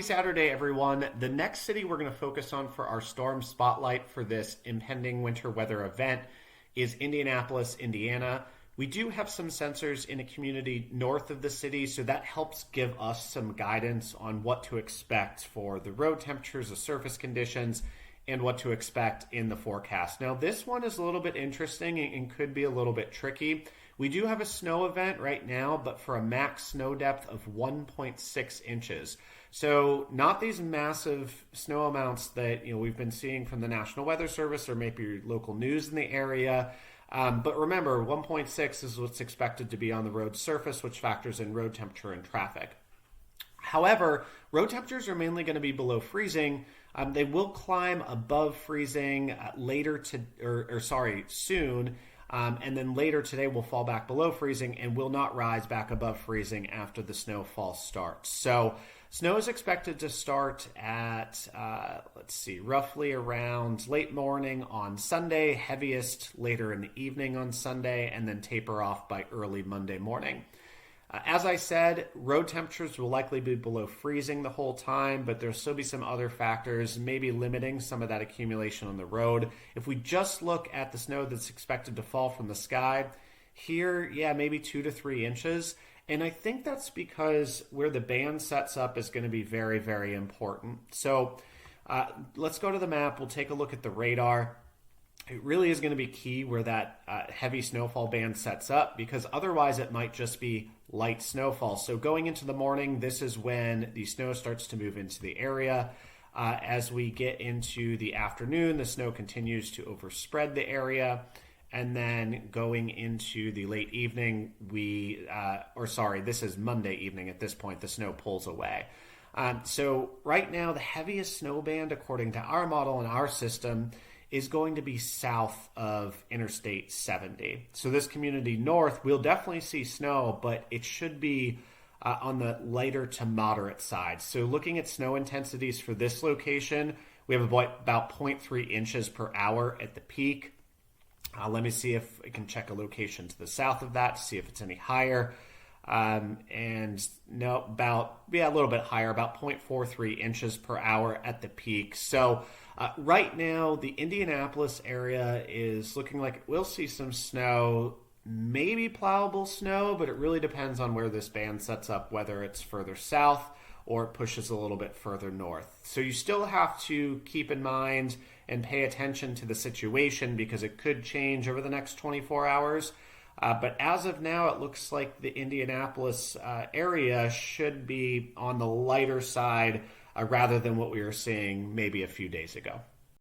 Happy Saturday, everyone. The next city we're going to focus on for our storm spotlight for this impending winter weather event is Indianapolis, Indiana. We do have some sensors in a community north of the city, so that helps give us some guidance on what to expect for the road temperatures, the surface conditions, and what to expect in the forecast. Now, this one is a little bit interesting and could be a little bit tricky. We do have a snow event right now, but for a max snow depth of 1.6 inches. So not these massive snow amounts that we've been seeing from the National Weather Service or maybe your local news in the area. But remember, 1.6 is what's expected to be on the road surface, which factors in road temperature and traffic. However, road temperatures are mainly going to be below freezing. They will climb above freezing soon. And then later today will fall back below freezing and will not rise back above freezing after the snowfall starts. So snow is expected to start at, roughly around late morning on Sunday, heaviest later in the evening on Sunday, and then taper off by early Monday morning. As I said, road temperatures will likely be below freezing the whole time, but there'll still be some other factors, maybe limiting some of that accumulation on the road. If we just look at the snow that's expected to fall from the sky, here, maybe 2 to 3 inches. And I think that's because where the band sets up is going to be very, very important. So let's go to the map. We'll take a look at the radar. It really is going to be key where that heavy snowfall band sets up, because otherwise it might just be light snowfall. So going into the morning, this is when the snow starts to move into the area. As we get into the afternoon, the snow continues to overspread the area. And then going into the late evening, this is Monday evening at this point, the snow pulls away. So right now, the heaviest snow band, according to our model and our system, is going to be south of Interstate 70. So this community north, we'll definitely see snow, but it should be on the lighter to moderate side. So looking at snow intensities for this location, we have about 0.3 inches per hour at the peak. Let me see if I can check a location to the south of that to see if it's any higher. And no, a little bit higher, about 0.43 inches per hour at the peak. So right now, the Indianapolis area is looking like we'll see some snow, maybe plowable snow, but it really depends on where this band sets up, whether it's further south or it pushes a little bit further north. So you still have to keep in mind and pay attention to the situation because it could change over the next 24 hours. But as of now, it looks like the Indianapolis area should be on the lighter side rather than what we were seeing maybe a few days ago.